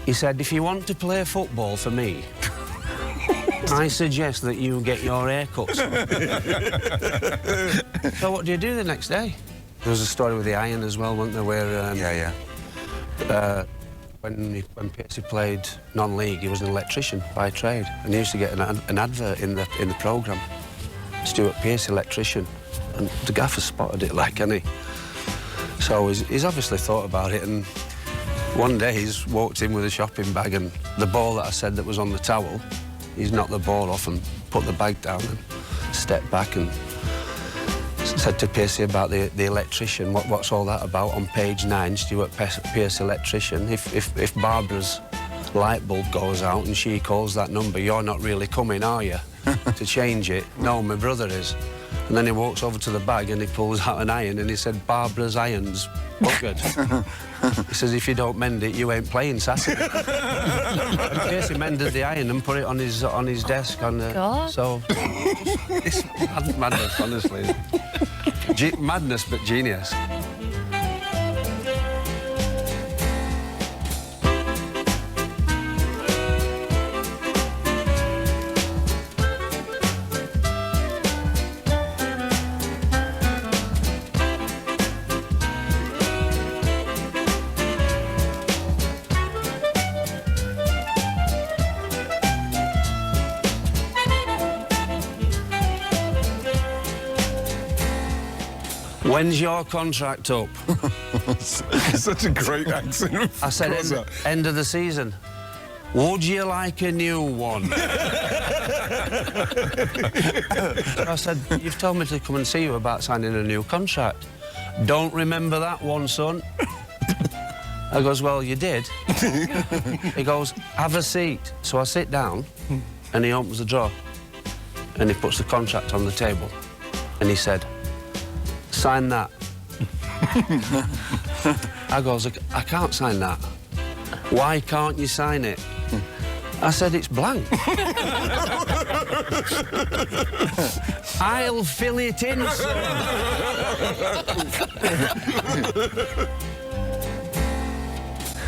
He said, if you want to play football for me, I suggest that you get your hair cut. So what do you do the next day? There was a story with the iron as well, wasn't there, where... When Piercy played non-league, he was an electrician by trade, and he used to get an advert in the programme. Stuart Piercy, electrician, and the gaffer spotted it, like, and so he's obviously thought about it, and one day he's walked in with a shopping bag, and the ball that I said that was on the towel, he's knocked the ball off and put the bag down and stepped back and said to Piercy about the electrician, what's all that about on page 9, Stuart Piercy, electrician. If Barbara's light bulb goes out and she calls that number, you're not really coming, are you, to change it? No, my brother is. And then he walks over to the bag and he pulls out an iron and he said, Barbara's iron's buggered. He says, if you don't mend it, you ain't playing Saturday. And Piercy mended the iron and put it on his desk. God. So, it's madness, honestly. Madness, but genius. When's your contract up? Such a great accent. I said, end of the season. Would you like a new one? I said, you've told me to come and see you about signing a new contract. Don't remember that one, son. I goes, well, you did. He goes, have a seat. So I sit down, and he opens the drawer, and he puts the contract on the table, and he said, sign that. I goes, I can't sign that. Why can't you sign it? I said, it's blank. I'll fill it in, sir.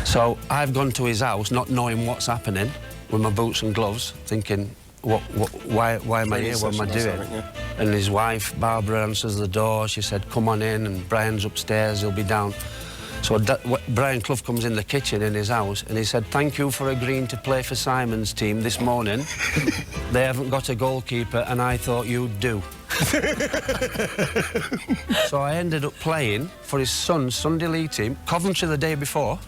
So I've gone to his house, not knowing what's happening, with my boots and gloves, thinking, why am I here? What am I doing? And his wife, Barbara, answers the door. She said, come on in, and Brian's upstairs, he'll be down. So Brian Clough comes in the kitchen in his house, and he said, thank you for agreeing to play for Simon's team this morning. They haven't got a goalkeeper, and I thought you'd do. So I ended up playing for his son's Sunday league team, Coventry the day before,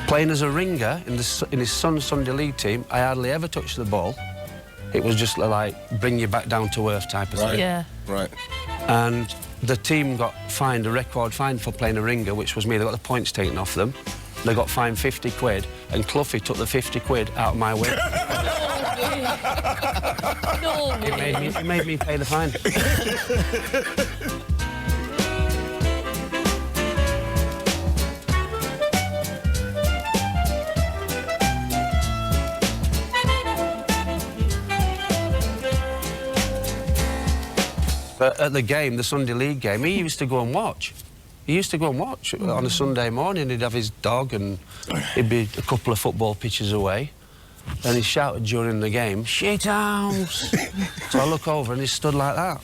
playing as a ringer in his son's Sunday league team. I hardly ever touched the ball. It was just like, bring you back down to earth type of thing. Yeah. Right. And the team got fined, a record fine for playing a ringer, which was me. They got the points taken off them. They got fined 50 quid, and Cloughie took the 50 quid out of my way. No way. He made me pay the fine. But at the game, the Sunday league game, he used to go and watch. He used to go and watch on a Sunday morning. He'd have his dog and he'd be a couple of football pitches away. And he shouted during the game, shit house! So I look over and he stood like that.